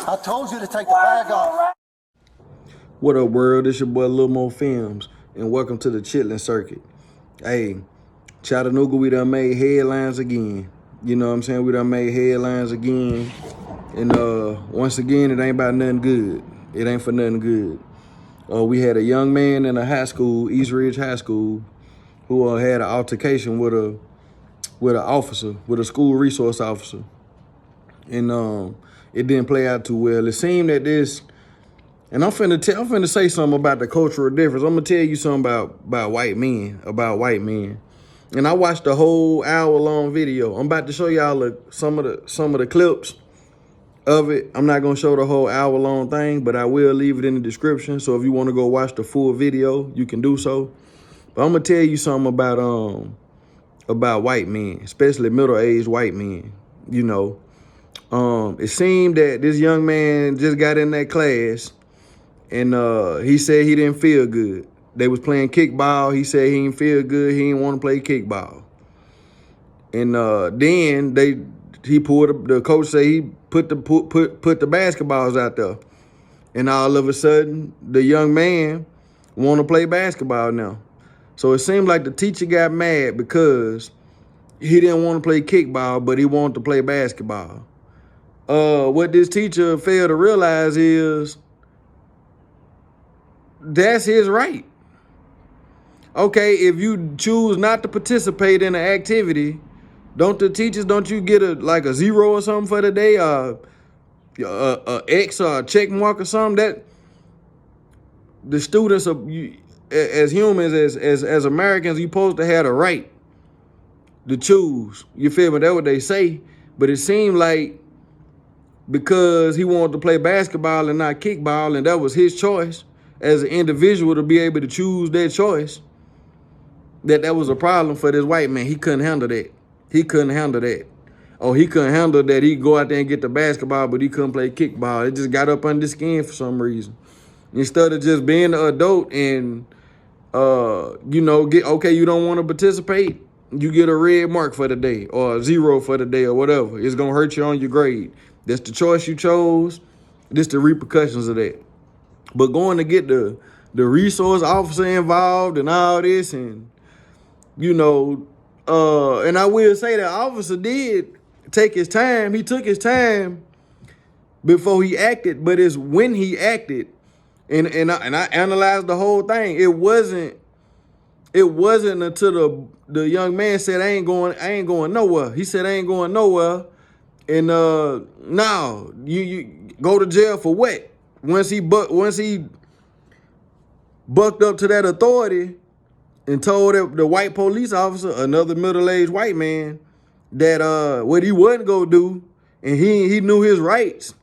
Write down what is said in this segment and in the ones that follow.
I told you to take the bag off. What up, world? It's your boy Lil Mo Films, and welcome to the Chitlin Circuit. Hey, Chattanooga, we done made headlines again. You know what I'm saying? We done made headlines again. And once again, it ain't about nothing good. It ain't for nothing good. We had a young man in a high school, East Ridge High School, who had an altercation with an officer, with a school resource officer. And it didn't play out too well. It seemed that this, and I'm finna say something about the cultural difference. I'm gonna tell you something about white men, And I watched the whole hour-long video. I'm about to show y'all some of the clips of it. I'm not gonna show the whole hour-long thing, but I will leave it in the description. So if you want to go watch the full video, you can do so. But I'm gonna tell you something about white men, especially middle-aged white men. You know, it seemed that this young man just got in that class, and he said he didn't feel good. They was playing kickball. He said he didn't feel good. He didn't want to play kickball. And then the coach said he put the basketballs out there. And all of a sudden, the young man want to play basketball now. So it seemed like the teacher got mad because he didn't want to play kickball, but he wanted to play basketball. What this teacher failed to realize is that's his right. Okay, if you choose not to participate in an activity, don't you get a 0 or something for the day, a X or a check mark or something? That the students as humans, as Americans, you supposed to have the right to choose. You feel me? That's what they say. But it seemed like because he wanted to play basketball and not kickball, and that was his choice as an individual to be able to choose that choice, that was a problem for this white man. He couldn't handle that. He couldn't handle that. Oh, he couldn't handle that he'd go out there and get the basketball, but he couldn't play kickball. It just got up under his skin for some reason. Instead of just being an adult and, you don't want to participate, you get a red mark for the day or a 0 for the day or whatever. It's going to hurt you on your grade. That's the choice you chose. This the repercussions of that. But going to get the resource officer involved and all this, and and I will say that officer did take his time. He took his time before he acted, but it's when he acted, and I analyzed the whole thing. It wasn't until the young man said, I ain't going nowhere. He said, I ain't going nowhere. And no, you go to jail for what? Once he bucked up to that authority and told the white police officer, another middle-aged white man, that what he wasn't gonna do, and he knew his rights.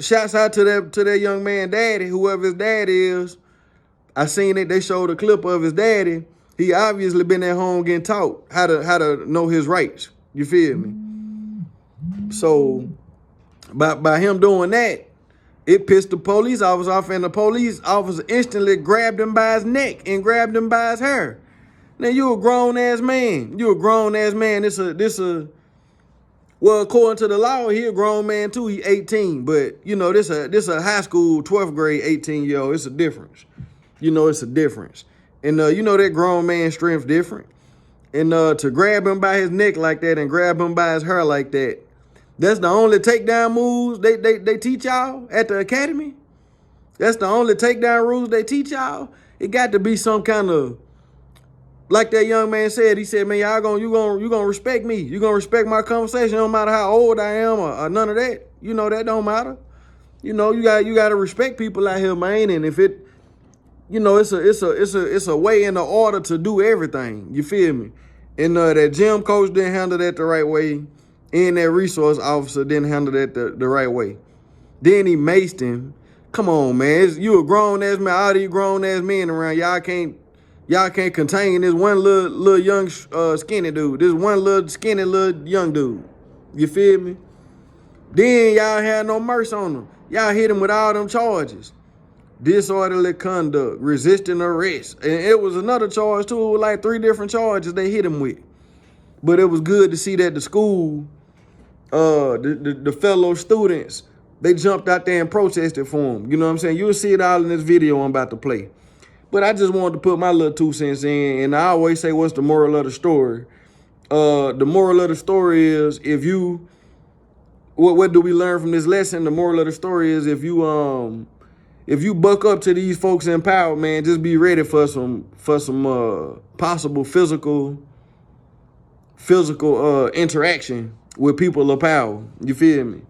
Shouts out to that young man daddy, whoever his dad is. I seen it. They showed a clip of his daddy. He obviously been at home getting taught how to know his rights. You feel me? So by him doing that, it pissed the police officer off, and the police officer instantly grabbed him by his neck and grabbed him by his hair. Now, you a grown-ass man. Well, according to the law, he a grown man too. He 18, but this a high school 12th grade 18-year-old. It's a difference. It's a difference. And that grown man strength different. And to grab him by his neck like that and grab him by his hair like that, that's the only takedown moves they teach y'all at the academy. That's the only takedown rules they teach y'all. It got to be some kind of, like that young man said. He said, man, you gonna respect me. You gonna respect my conversation. No matter how old I am or none of that. That don't matter. You got to respect people out here, man. And if it, it's a way in the order to do everything. You feel me? And that gym coach didn't handle that the right way. And that resource officer didn't handle that the right way. Then he maced him. Come on, man. You a grown-ass man. All these grown-ass men around. Y'all can't contain this one little young skinny dude. This one little skinny little young dude. You feel me? Then y'all had no mercy on him. Y'all hit him with all them charges. Disorderly conduct, resisting arrest. And it was another charge too. It was like 3 different charges they hit him with. But it was good to see that the school, the fellow students They jumped out there and protested for him. You know what I'm saying? You'll see it all in this video I'm about to play. But I just wanted to put my little 2 cents in, and I always say, what's the moral of the story? The moral of the story is, if you, what do we learn from this lesson? The moral of the story is, if you buck up to these folks in power, man, just be ready for some possible physical interaction with people of power. You feel me?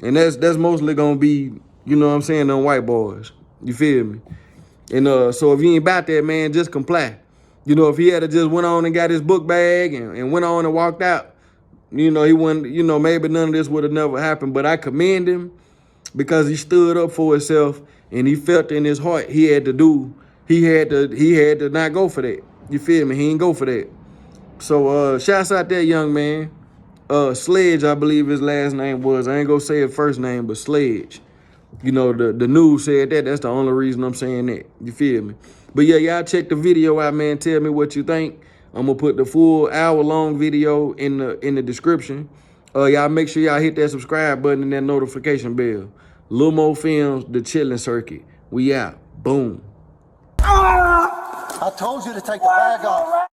And that's mostly gonna be, you know what I'm saying, them white boys. You feel me? And so if you ain't about that, man, just comply. You know, if he had just went on and got his book bag and went on and walked out, you know, he wouldn't, you know, maybe none of this would have never happened. But I commend him because he stood up for himself and he felt in his heart he had to not go for that. You feel me? He ain't go for that. So shouts out that young man. Sledge, I believe his last name was. I ain't gonna say his first name, but Sledge. You know, the news said that. That's the only reason I'm saying that. You feel me? But yeah, y'all check the video out, man. Tell me what you think. I'm gonna put the full hour-long video in the description. Y'all make sure y'all hit that subscribe button and that notification bell. Little Mo Films, the Chilling Circuit. We out. Boom. I told you to take the bag off.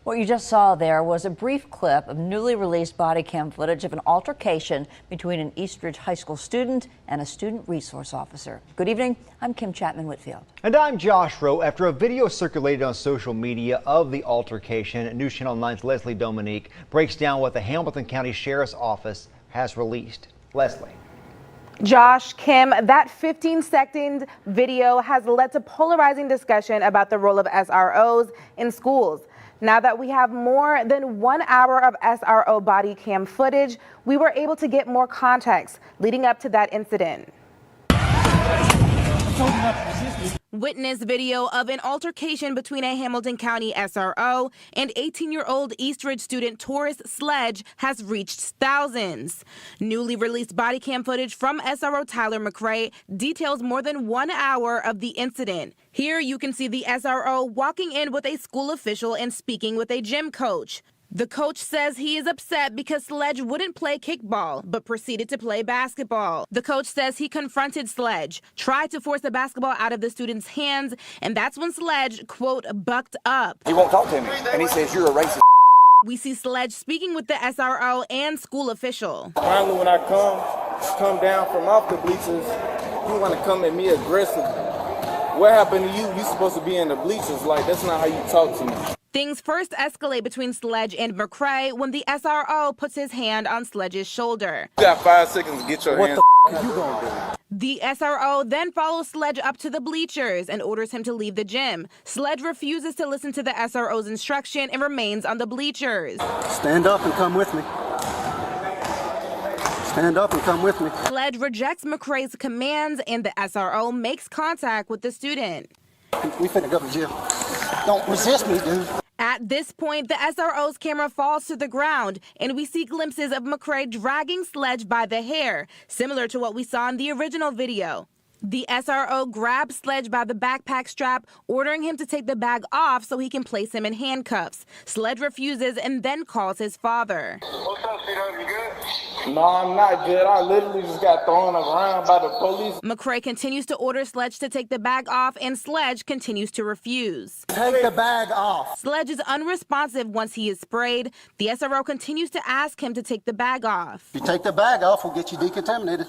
What you just saw there was a brief clip of newly released body cam footage of an altercation between an Eastridge High School student and a student resource officer. Good evening. I'm Kim Chapman-Whitfield. And I'm Josh Rowe. After a video circulated on social media of the altercation, News Channel 9's Leslie Dominique breaks down what the Hamilton County Sheriff's Office has released. Leslie. Josh, Kim, that 15-second video has led to polarizing discussion about the role of SROs in schools. Now that we have more than 1 hour of SRO body cam footage, we were able to get more context leading up to that incident. Witness video of an altercation between a Hamilton County SRO and 18-year-old Eastridge student Taurus Sledge has reached thousands. Newly released body cam footage from SRO Tyler McRae details more than 1 hour of the incident. Here you can see the SRO walking in with a school official and speaking with a gym coach. The coach says he is upset because Sledge wouldn't play kickball, but proceeded to play basketball. The coach says he confronted Sledge, tried to force the basketball out of the student's hands, and that's when Sledge, quote, bucked up. He won't talk to me, and he says, you're a racist. We see Sledge speaking with the SRO and school official. Finally, when I come down from off the bleachers, you want to come at me aggressive. What happened to you? You supposed to be in the bleachers. Like, that's not how you talk to me. Things first escalate between Sledge and McRae when the SRO puts his hand on Sledge's shoulder. You got 5 seconds to get your hands. What the f*** are you gonna do? The SRO then follows Sledge up to the bleachers and orders him to leave the gym. Sledge refuses to listen to the SRO's instruction and remains on the bleachers. Stand up and come with me. Stand up and come with me. Sledge rejects McRae's commands and the SRO makes contact with the student. We finna go to jail. Don't resist me, dude. At this point, the SRO's camera falls to the ground, and we see glimpses of McRae dragging Sledge by the hair, similar to what we saw in the original video. The SRO grabs Sledge by the backpack strap, ordering him to take the bag off so he can place him in handcuffs. Sledge refuses and then calls his father. What's up, sweetheart? You good? No, I'm not good. I literally just got thrown around by the police. McRae continues to order Sledge to take the bag off, and Sledge continues to refuse. Take the bag off. Sledge is unresponsive once he is sprayed. The SRO continues to ask him to take the bag off. If you take the bag off, we'll get you decontaminated.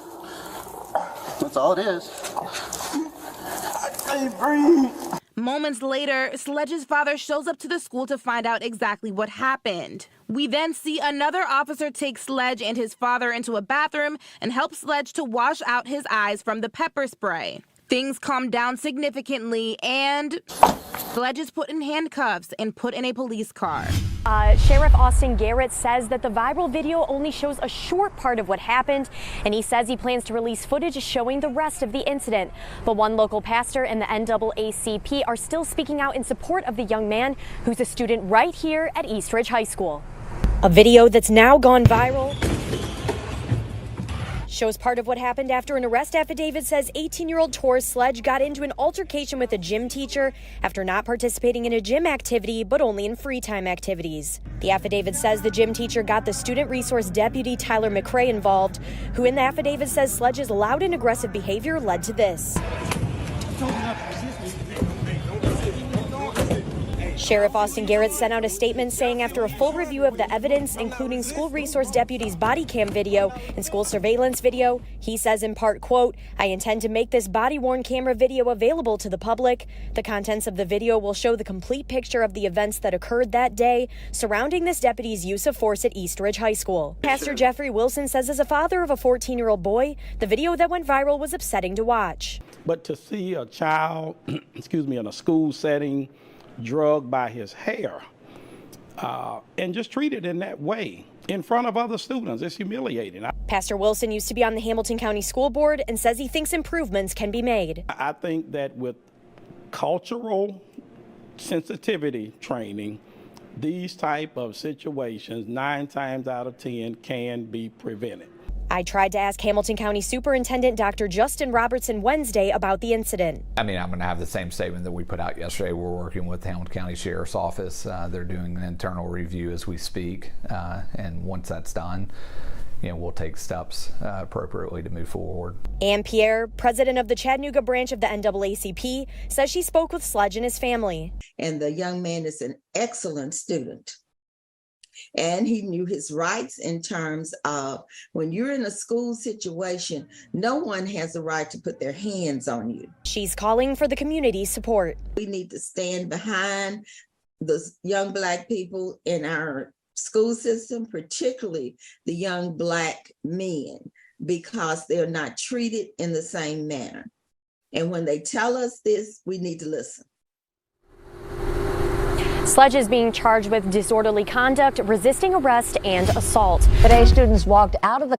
That's all it is. I can't breathe. Moments later, Sledge's father shows up to the school to find out exactly what happened. We then see another officer take Sledge and his father into a bathroom and help Sledge to wash out his eyes from the pepper spray. Things calm down significantly, and Sledge is put in handcuffs and put in a police car. Sheriff Austin Garrett says that the viral video only shows a short part of what happened, and he says he plans to release footage showing the rest of the incident. But one local pastor and the NAACP are still speaking out in support of the young man who's a student right here at Eastridge High School. A video that's now gone viral shows part of what happened after an arrest affidavit says 18-year-old Taurus Sledge got into an altercation with a gym teacher after not participating in a gym activity, but only in free time activities. The affidavit says the gym teacher got the student resource deputy Tyler McRae involved, who in the affidavit says Sledge's loud and aggressive behavior led to this. Sheriff Austin Garrett sent out a statement saying after a full review of the evidence, including school resource deputy's body cam video and school surveillance video, he says in part, quote, "I intend to make this body-worn camera video available to the public. The contents of the video will show the complete picture of the events that occurred that day surrounding this deputy's use of force at Eastridge High School." Pastor Jeffrey Wilson says as a father of a 14-year-old boy, the video that went viral was upsetting to watch. But to see a child, in a school setting, drugged by his hair, and just treated in that way in front of other students, it's humiliating. Pastor Wilson used to be on the Hamilton County School Board and says he thinks improvements can be made. I think that with cultural sensitivity training, these type of situations 9 times out of 10 can be prevented. I tried to ask Hamilton County Superintendent Dr. Justin Robertson Wednesday about the incident. I'm going to have the same statement that we put out yesterday. We're working with the Hamilton County Sheriff's Office. They're doing an internal review as we speak, and once that's done, we'll take steps appropriately to move forward. Ann Pierre, president of the Chattanooga branch of the NAACP, says she spoke with Sledge and his family. And the young man is an excellent student. And he knew his rights in terms of when you're in a school situation, no one has a right to put their hands on you. She's calling for the community's support. We need to stand behind the young Black people in our school system, particularly the young Black men, because they're not treated in the same manner. And when they tell us this, we need to listen. Sledge is being charged with disorderly conduct, resisting arrest, and assault. Today, students walked out of the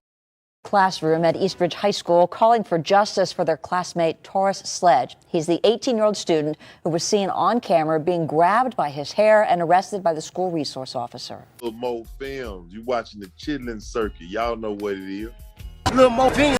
classroom at Eastridge High School calling for justice for their classmate Taurus Sledge. He's the 18-year-old student who was seen on camera being grabbed by his hair and arrested by the school resource officer. Little more films. You watching the Chitlin Circuit. Y'all know what it is. Little more